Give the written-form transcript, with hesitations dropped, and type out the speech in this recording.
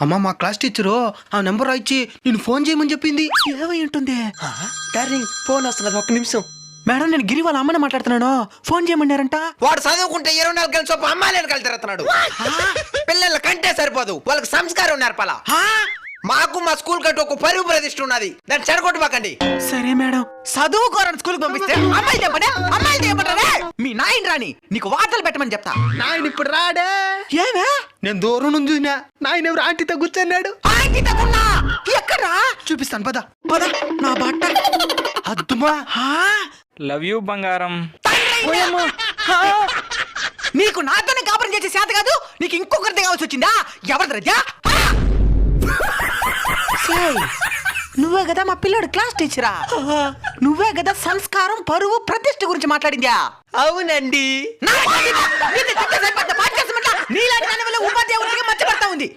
అమ్మ మా class teacher ఆ నెంబర్ రాయిచ్చి నేను ఫోన్ చేయమని చెప్పింది. ఏమై ఉంటుంది? డార్లింగ్ ఫోన్ వస్తున్నది, ఒక్క నిమిషం. మేడం నేను గిరి వాళ్ళ అమ్మని మాట్లాడుతున్నాను. ఫోన్ చేయమన్నారంట. వాడు చదువుకుంటే 24 గంటల సొప్పు అమ్మాయిలను కలితెరుతున్నాడు. పిల్లల కంటే సరిపోదు, వాళ్ళకి సంస్కారం నేర్పాలా. మాకు మా స్కూల్ కంటే ఒక పరువు ప్రతిష్ఠ ఉన్నది, దాన్ని చెడగొట్టమాకండి. సరే మేడం. చదువుకోరని స్కూల్కి పంపిస్తే అమ్మాయిలు చెప్పండి, అమ్మాయిలు చెప్పండి. మీ నాయన రాని నీకు వార్తలు పెట్టమని చెప్తా. నాయన ఇప్పుడు రాడే. ఏమే? నేను దూరం నుంచి చూసినా నాయన ఎవరు ఆంటీతో కూర్చున్నాడు. ఎక్కడా చూపిస్తాను పద. పద. నా బట్ట అద్దుమా. లవ్ యూ బంగారం. నీకు నాతోనే కాపురం చేసే చేత కాదు, నీకు ఇంకొకరిది కావాల్సి వచ్చిందా? ఎవరిది రజా? నువ్వే కదా మా పిల్లాడు క్లాస్ టీచరా? నువ్వే కదా సంస్కారం పరువు ప్రతిష్ఠ గురించి మాట్లాడిందా? అవునండి. నీలాంటి దాని వల్ల ఉపాధ్యాయుడికి మర్చిపడతా ఉంది.